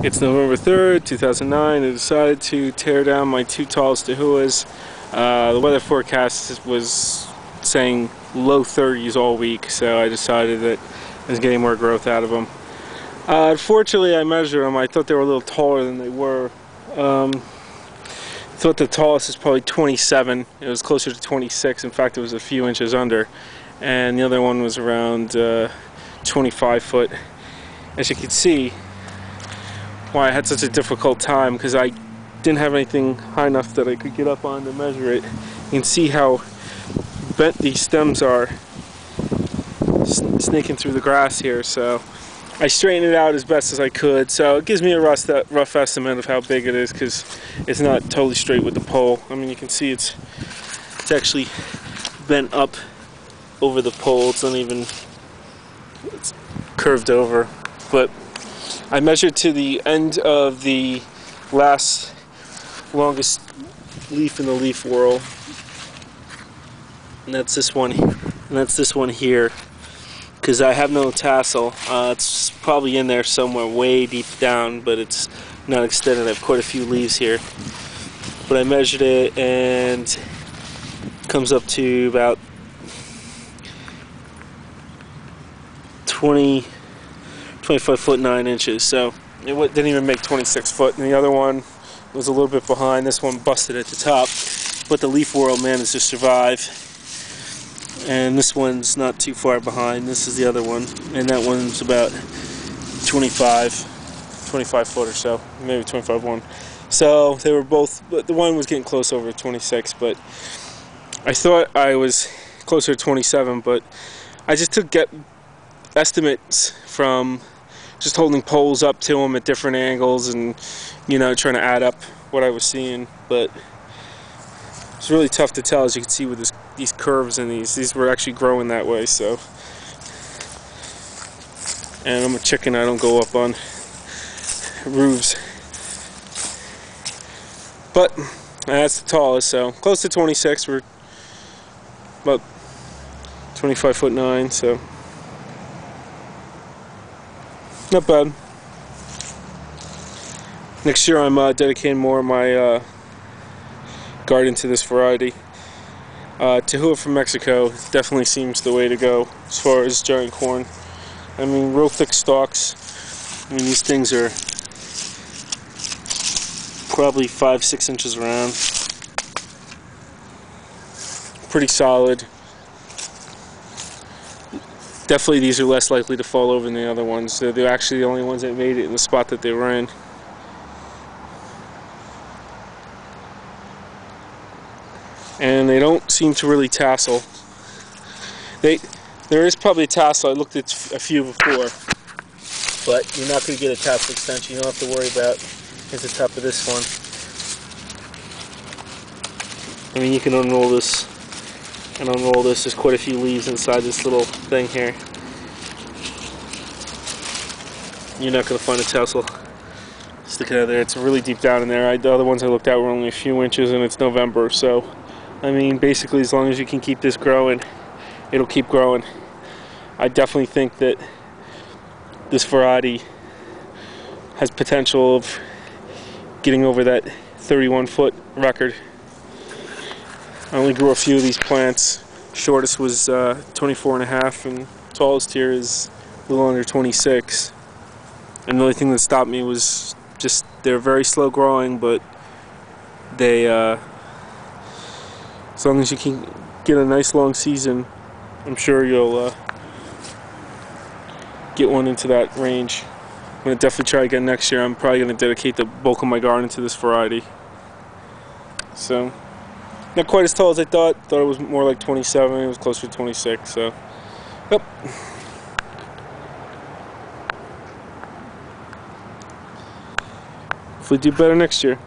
It's November 3rd, 2009. I decided to tear down my two tallest Tehuas. The weather forecast was saying low 30s all week, so I decided that I was getting more growth out of them. Unfortunately, I measured them. I thought they were a little taller than they were. I thought the tallest is probably 27. It was closer to 26. In fact, it was a few inches under. And the other one was around 25 foot. As you can see, why I had such a difficult time, because I didn't have anything high enough that I could get up on to measure it. You can see how bent these stems are snaking through the grass here, so I straightened it out as best as I could. So it gives me a rough estimate of how big it is, because it's not totally straight with the pole. I mean, you can see it's actually bent up over the pole. It's not even, it's curved over. But I measured to the end of the longest leaf in the leaf whorl, and that's this one, here, because I have no tassel. It's probably in there somewhere way deep down, but it's not extended. I have quite a few leaves here, but I measured it and it comes up to about 25 foot 9 inches, so it didn't even make 26 foot. And the other one was a little bit behind. This one busted at the top, but the leaf whorl managed to survive. And this one's not too far behind. This is the other one, and that one's about 25 foot or so, maybe 25.1. So they were both, but the one was getting close over 26, but I thought I was closer to 27, but I just took estimates from just holding poles up to them at different angles and, you know, trying to add up what I was seeing. But it's really tough to tell, as you can see with these curves, and these were actually growing that way. So, and I'm a chicken, I don't go up on roofs. But that's the tallest, so close to 26. We're about 25 foot 9, so not bad. Next year I'm dedicating more of my garden to this variety. Tehua from Mexico definitely seems the way to go as far as giant corn. I mean, real thick stalks. I mean, these things are probably 5-6 inches around. Pretty solid. Definitely these are less likely to fall over than the other ones. They're actually the only ones that made it in the spot that they were in. And they don't seem to really tassel. There is probably a tassel. I looked at a few before, but you're not going to get a tassel extension. You don't have to worry about at the top of this one. I mean, you can unroll this and unroll this. There's quite a few leaves inside this little thing here. You're not going to find a tassel sticking out of there. It's really deep down in there. The other ones I looked at were only a few inches, and it's November, so I mean, basically, as long as you can keep this growing, it'll keep growing. I definitely think that this variety has potential of getting over that 31 foot record. I only grew a few of these plants. Shortest was 24.5, and tallest here is a little under 26. And the only thing that stopped me was just they're very slow growing, but they as long as you can get a nice long season, I'm sure you'll get one into that range. I'm going to definitely try again next year. I'm probably going to dedicate the bulk of my garden to this variety. So, not quite as tall as I thought. Thought it was more like 27. It was closer to 26. So, yep. Hopefully do better next year.